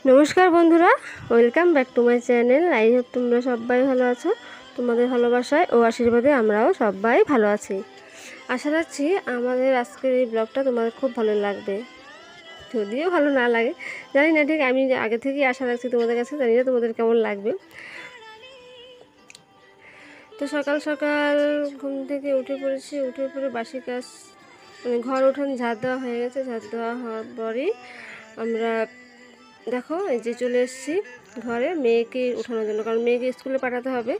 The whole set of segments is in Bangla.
নমস্কার বন্ধুরা, welcome back to my channel. I hope তোমরা সবাই ভালো আছো। তোমাদের ভালোবাসায় ও আশীর্বাদে আমরাও সবাই ভালো আছি। আশা রাখছি আমাদের আজকের এই ব্লগটা তোমাদের খুব ভালো লাগবে। যদিও ভালো না লাগে জানি না, ঠিক আমি আগে থেকেই আশা রাখছি তোমাদের কাছে, জানি না তোমাদের কেমন লাগবে। তো সকাল সকাল ঘুম থেকে উঠে পড়েছি, উঠে পড়ে বাসি কাজ মানে ঘর উঠান ঝাড় দেওয়া হয়ে গেছে। ঝাড় দেওয়া হওয়ার পরই আমরা দেখো এই যে চলে এসেছি ঘরে মেয়েকে উঠানোর জন্য, কারণ মেয়েকে স্কুলে পাঠাতে হবে।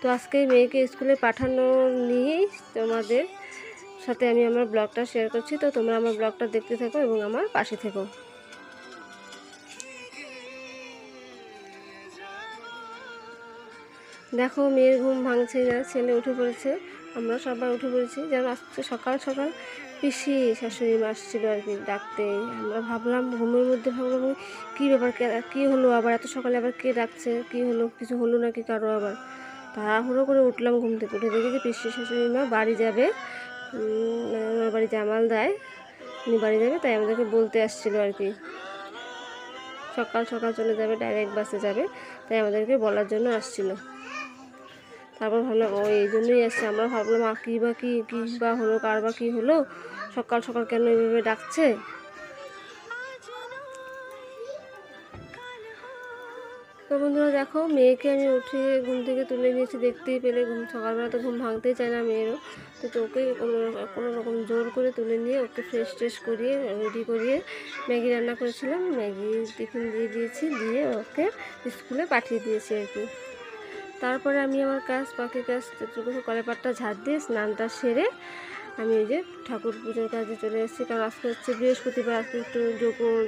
তো আজকে মেয়েকে স্কুলে পাঠানো নিয়েই তোমাদের সাথে আমি আমার ব্লগটা শেয়ার করছি। তো তোমরা আমার ব্লগটা দেখতে থাকো এবং আমার পাশে থেকো। দেখো মেয়ের ঘুম ভাঙছে না, ছেলে উঠে পড়েছে, আমরা সবাই উঠে পড়েছি। যেন আজকে সকাল সকাল পিসি শাশুড়ি মা আসছিল আর কি ডাকতে। আমরা ভাবলাম ঘুমের মধ্যে, ভাবলাম কী ব্যাপার, কী হলো আবার এত সকালে, আবার কে ডাকছে, কী হলো, কিছু হলো নাকি কারো আবার। তাড়াহুড়ো করে উঠলাম ঘুম থেকে, উঠে দেখি যে পিসি শাশুড়ি মা বাড়ি যাবে, ওনার বাড়ি জামাল দেয়, উনি বাড়ি যাবে, তাই আমাদেরকে বলতে আসছিলো আর কি। সকাল সকাল চলে যাবে, ডাইরেক্ট বাসে যাবে, তাই আমাদেরকে বলার জন্য আসছিল। তারপর ভাবলাম ও এই জন্যই আসছে। আমরা ভাবলাম কী বা হলো, কার বা কী হলো, সকাল সকাল কেন এইভাবে ডাকছে। তো বন্ধুরা দেখো মেয়েকে আমি উঠিয়ে ঘুম থেকে তুলে নিয়েছি, দেখতেই পেলে সকালবেলা তো ঘুম ভাঙতেই চায় না মেয়েরও। তো ওকে কোনো রকম জোর করে তুলে নিয়ে ওকে ফ্রেশ ট্রেশ করিয়ে রেডি করিয়ে ম্যাগি রান্না করেছিলাম, ম্যাগি টিফিন দিয়ে দিয়েছি, দিয়ে ওকে স্কুলে পাঠিয়ে দিয়েছি আর কি। তারপরে আমি আমার বাকি কাজ কলেপাটটা ঝাড় দিয়ে স্নানটা সেরে আমি এই যে ঠাকুর পুজোর কাজে চলে এসেছি। কারণ আজকে হচ্ছে বৃহস্পতিবার, আজকে একটু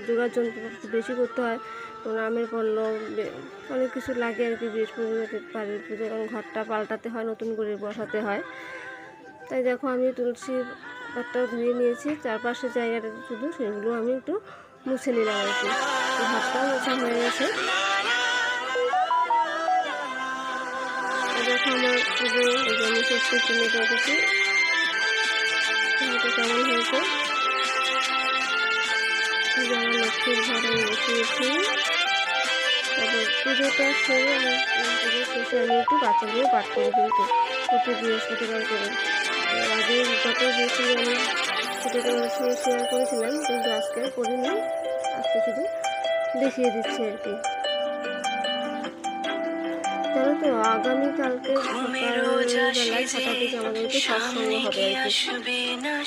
যোগার যন্ত্র বেশি করতে হয়। আমের পড়লো, অনেক কিছু লাগে আর কি বৃহস্পতিবার পুজো, কারণ ঘরটা পাল্টাতে হয়, নতুন করে বসাতে হয়। তাই দেখো আমি তুলসী পাতাও ধুয়ে নিয়েছি, চারপাশে জায়গাটা শুধু সেগুলো আমি একটু মুছে নিলাম আর কি। ঘরটাও মোছা হয়ে গেছে। দেখো আমার পুজো এই যে আমি সত্যি কিনে রেখেছি, কেমন হয়েছে। আমার লক্ষ্মীর ঘর আমি বসিয়েছি। তারপর পুজোটা সেরে পুজোর শেষে আমি একটু বাচ্চাগুলো পাঠ করি কিন্তু প্রতি বৃহস্পতিবার করে। আগে গত বৃহস্পতিবার আমি সেটা তোমাদের সঙ্গে শেয়ার করেছিলাম, কিন্তু আজকে করিনি, আজকে শুধু দেখিয়ে দিচ্ছি আর কি। জানো তো আগামীকালকে সকালবেলায় 6টা থেকে আমাদের একটু সৎসঙ্গ হবে আর কি।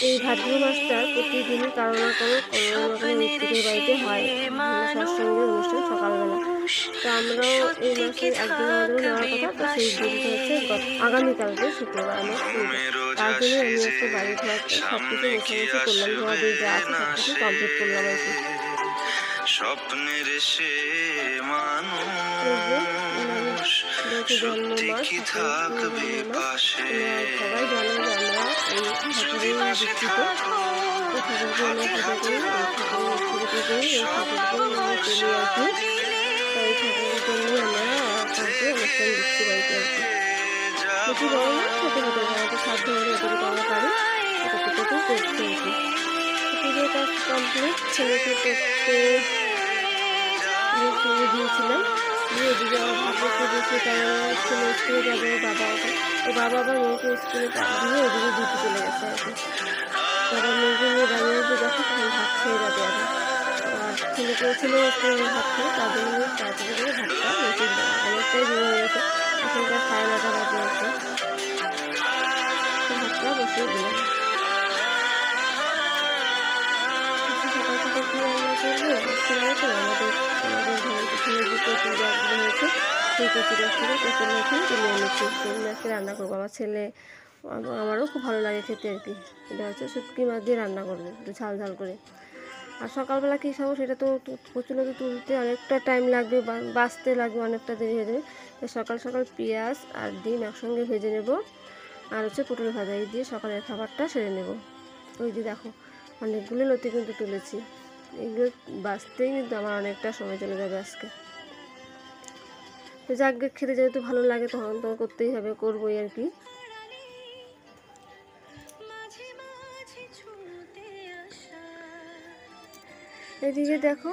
এই ভাদ্র মাসটা প্রতিদিনই কারো না কোনো মৃত্যুকের বাড়িতে হয় সৎসঙ্গের অনুষ্ঠান সকালবেলা। তো আমরাও এই মাসে একদিন আমাদেরও নেওয়ার কথা, তো সেই দিনটা হচ্ছে আগামীকালকে শুক্রবার আমার পুজো। তার জন্য আমি আজকে বাড়ি ঘর সব কিছু মোছামুছি করলাম, ধোয়া দিয়ে যা আছে সব কিছু কমপ্লিট করলাম আর কি। স্বপ্নের সে মানুষ সত্যি কি থাকবে পাশে, সবাই জানে যে আমরা এই ঠাকুরের ভিত্তিতে ঠাকুরকে আমরা পুজো করি, এই ঠাকুরের পুজো করি, এই ঠাকুরকে আমরা চলি আর কি। তাই ঠাকুরের জন্যই আমরা কাউকে অনুষ্ঠান দিচ্ছি বাড়িতে আর কি। বেশি বড় না, ছোটো ছোটো আমাদের সাধ্য হলে যতটুকু আমরা পারি ততটুকু করছি আর কি। পুজোর কাজ কমপ্লিট, ছেলেকে করতে দিয়েছিলাম, দিয়ে এদিকে আমার ভাগ্যকে দিয়েছি, কারণ ছেলে স্কুলে যাবে, বাবা আবার মেয়েকে স্কুলে দিয়ে ওদিকে ডিউটি চলে গেছে আর কি। বাবা মেয়েকে নিয়ে দাঁড়িয়ে উঠে যখন তখন ভাত খেয়ে যাবে আর ছেলেকে স্কুলে ভাত খেয়ে, তার জন্য তাড়াতাড়ি করে ভাতটা বসিয়ে দিলাম। অনেকটাই দেরি হয়ে গেছে, এখন প্রায় 9:30 বাজে আছে, ভাতটা বসিয়ে দিলাম। সকাল সকাল কি রান্না করবো তো আমাদের ঘরের পিছনে যে কচুর গাছগুলো হয়েছে, সেই কচুর গাছ থেকে কচুর মেখে তুলে এনেছি, আজকে রান্না করবো। আমার ছেলে আমারও খুব ভালো লাগে খেতে আর কি। এটা হচ্ছে শুটকি মাছ দিয়ে রান্না করবো একটু ঝাল ঝাল করে। আর সকালবেলা কী খাবো সেটা তো কচুলতি তুলতে অনেকটা টাইম লাগবে, বাঁচতে লাগবে, অনেকটা দেরি হয়ে যাবে। তাই সকাল সকাল পেঁয়াজ আর ডিম একসঙ্গে ভেজে নেব, আর হচ্ছে পটল ভাজা, এই দিয়ে সকালের খাবারটা সেরে নেব। ওই যে দেখো অনেকগুলো লতি কিন্তু তুলেছি, এগুলো বাঁচতেই কিন্তু আমার অনেকটা সময় চলে যাবে আজকে। তো যাক, খেতে যেহেতু ভালো লাগে তখন তো করতেই হবে, করবোই আর কি। এদিকে দেখো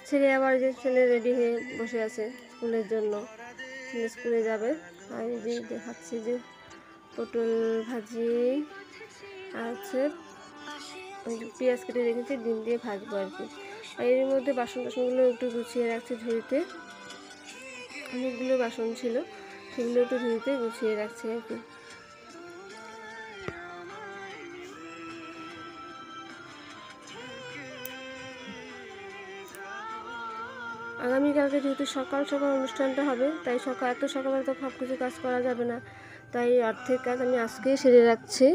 ছেলে আবার যে ছেলে রেডি হয়ে বসে আছে স্কুলের জন্য, ছেলে স্কুলে যাবে। আমি যে দেখাচ্ছি যে পটল ভাজি আর হচ্ছে পেঁয়াজ কেটে রেখেছি, ডিম দিয়ে ভাজবো আর কি। আর এর মধ্যে বাসন টাসনগুলো একটু গুছিয়ে রাখছি ঝুড়িতে, অনেকগুলো বাসন ছিল, সেগুলো একটু ঝুড়িতে গুছিয়ে রাখছি আর কি। আগামীকালকে যেহেতু সকাল সকাল অনুষ্ঠানটা হবে, তাই এত সকালে তো সব কিছু কাজ করা যাবে না, তাই অর্ধেক কাজ আমি আজকেই সেরে রাখছি।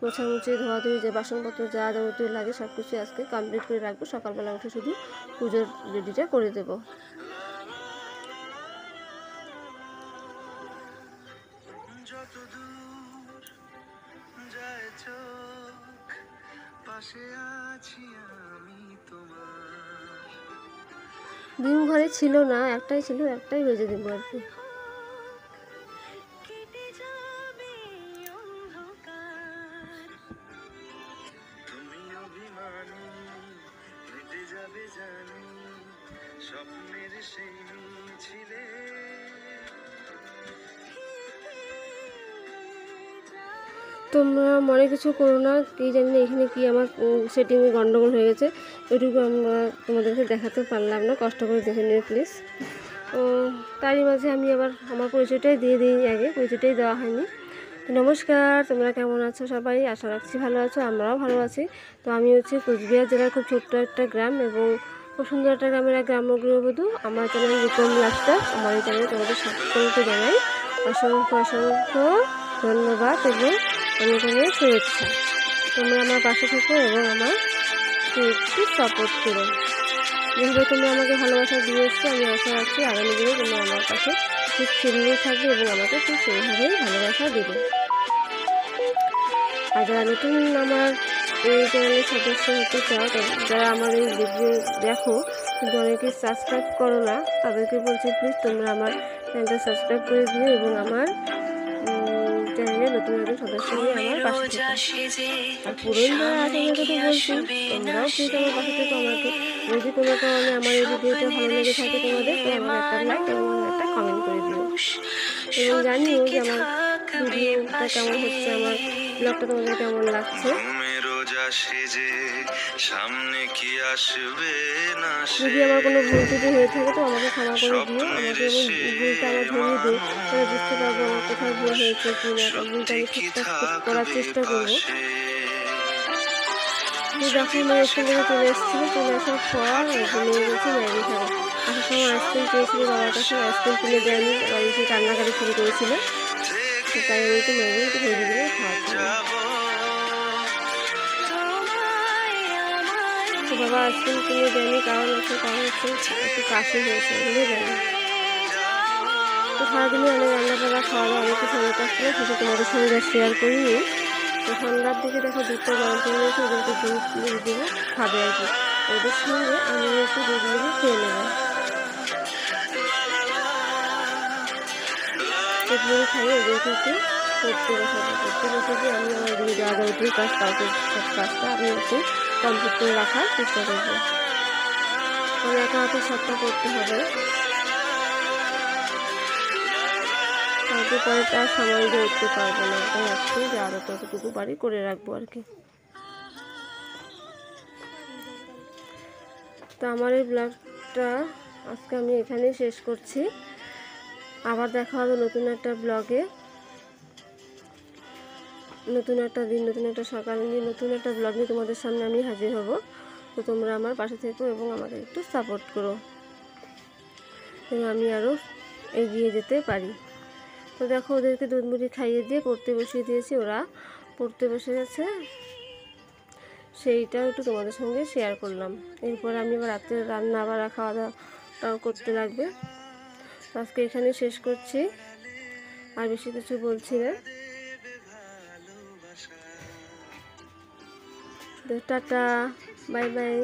মোছামুছি, ধোয়াধুয়ি, যে বাসনপত্র যা যাবতীয় লাগে সব কিছু আজকে কমপ্লিট করে রাখবো। সকালবেলা উঠে শুধু পুজোর রেডিটা করে দেবো। ডিম ঘরে ছিল না, একটাই ছিল, একটাই ভেজে দেবো আর কি। তোমরা মনে কিছু করো না, কি জানি না এখানে কি আমার সেটিংয়ে গন্ডগোল হয়ে গেছে, ওইটুকু আমরা তোমাদেরকে দেখাতে পারলাম না, কষ্ট করে দেখে নিও প্লিজ। তারই মাঝে আমি আবার আমার পরিচয়টাই দিয়ে দিই, আগে পরিচয়টাই দেওয়া হয়নি। তো নমস্কার, তোমরা কেমন আছো সবাই? আশা রাখছি ভালো আছো, আমরাও ভালো আছি। তো আমি হচ্ছে কোচবিহার জেলার খুব ছোট্ট একটা গ্রাম এবং খুব সুন্দর একটা গ্রামের এক গ্রাম্য গৃহবধূ। আমার চ্যানেল রূপম লাইফস্টাইল, আমার এই চ্যানেলে তোমাদের সকলকে জানাই অসংখ্য অসংখ্য ধন্যবাদ এবং অনেক অনেক শুভেচ্ছা। তোমরা আমার পাশে থেকো এবং আমার একটু সাপোর্ট করো। যেভাবে তোমরা আমাকে ভালোবাসা দিয়ে এসছো, আমি আশা রাখছি আগামী দিনে তোমরা আমার কাছে ঠিক সেভাবেই থাকবে এবং আমাকে ঠিক সেইভাবেই ভালোবাসা দেবে। আর যারা নতুন আমার এই চ্যানেলের সদস্য হতে চাও, যারা আমার এই ভিডিও দেখো কিন্তু অনেকে সাবস্ক্রাইব করো না, তাদেরকে বলছি প্লিজ তোমরা আমার চ্যানেলটা সাবস্ক্রাইব করে দিও এবং আমার চ্যানেলে নতুন নতুন সদস্য হয়ে আমার পাশে থেকো। আর পুরনো যারা আছে তাদেরকে বলছি তোমরাও প্লিজ আমার পাশে থেকো। আমাকে যদি কোনো কারণে আমার এই ভিডিওটা ভালো লেগে থাকে তোমাদের, তো আমার একটা লাইক এবং একটা কমেন্ট করে দিও এবং জানিও যে আমার ভিডিওটা কেমন হচ্ছে, আমার ব্লগটা তোমাদের কেমন লাগছে। যদি আমার কোনো ভুল ত্রুটি হয়ে থাকে তো আমাকে ক্ষমা করে দিও, আমাকে এবং ভুলটা আমার ধরিয়ে দিও, তাহলে বুঝতে পারবো আমার কোথায় ভুল হয়েছে কি না, ভুলটা আমি ঠিকঠাক করার চেষ্টা করবো। তো দেখো মেয়ে স্কুল থেকে চলে এসেছিলো, চলে আসার পর মেয়ে বলছে ম্যাগি খাবো। আসার সময় আইসক্রিম চেয়েছিল বাবার কাছে, আইসক্রিম কিনে দেয়নি, বাড়ি এসে কান্নাকাটি শুরু করেছিল। তো তাই আমি একটু ম্যাগি একটু ভেজে দিলে খাওয়াচ্ছি। তো বাবা আইসক্রিম কিনে দেয়নি, কারণ হচ্ছে একটু কাশি হয়েছে, বুঝে দেয়নি। তো সারাদিনে অনেক রান্নাবান্না খাওয়া দাওয়া অনেক কিছু অনেক কাজ করে, সেটা তোমাদের সঙ্গে শেয়ার করিনি। তো সন্ধ্যার দিকে দেখো দুধটা গরম করে নিয়েছে, ওদেরকে দুধ দেবো, খাবে আর কি। ওদের সঙ্গে আমি একটু দুধ নিয়ে খেয়ে নেবো। দুধ নিয়ে খাইয়ে ওদেরকে একটু পড়তে বসাবো, পড়তে বসে দিয়ে আমি আমার দিকে যা যাবতীয় কাজ কালকে সব কাজটা আমি একটু কমপ্লিট করে রাখার চেষ্টা করবো, কারণ একা হাতে সবটা করতে হবে, কালকে পরে তার সময় দিয়ে উঠতে পারবো না, তাই আজকে যা যতটুকু পারি করে রাখবো আর কি। তো আমার এই ব্লগটা আজকে আমি এখানেই শেষ করছি। আবার দেখা হবে নতুন একটা ব্লগে, নতুন একটা দিন, নতুন একটা সকাল নিয়ে নতুন একটা ব্লগ নিয়ে তোমাদের সামনে আমি হাজির হব। তো তোমরা আমার পাশে থেকো এবং আমাকে একটু সাপোর্ট করো এবং আমি আরও এগিয়ে যেতে পারি। তো দেখো ওদেরকে দুধ মুড়ি খাইয়ে দিয়ে পড়তে বসিয়ে দিয়েছি, ওরা পড়তে বসে গেছে, সেইটাও একটু তোমাদের সঙ্গে শেয়ার করলাম। এরপর আমি আবার রাত্রে রান্না আবার খাওয়া দাওয়াটাও করতে লাগবে। আজকে এখানে শেষ করছি, আর বেশি কিছু বলছি না। Tata, bye bye.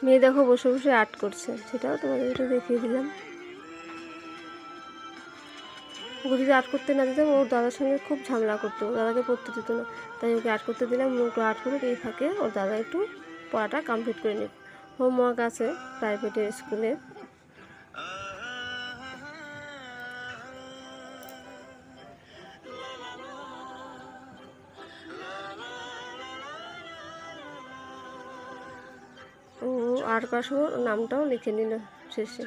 মেয়ে দেখো বসে বসে আর্ট করছে, সেটাও তোমাদের একটু দেখিয়ে দিলাম। ওকে যদি আর্ট করতে না দিতাম ওর দাদার সঙ্গে খুব ঝামেলা করতো, দাদাকে পড়তে দিত না। তাই ওকে আর্ট করতে দিলাম, একটু আর্ট করুক, এই ফাঁকে ওর দাদা একটু পড়াটা কমপ্লিট করে নিক। হোমওয়ার্ক আছে প্রাইভেটের স্কুলে। ও আর্ট করার সময় নামটাও লিখে নিল শেষে।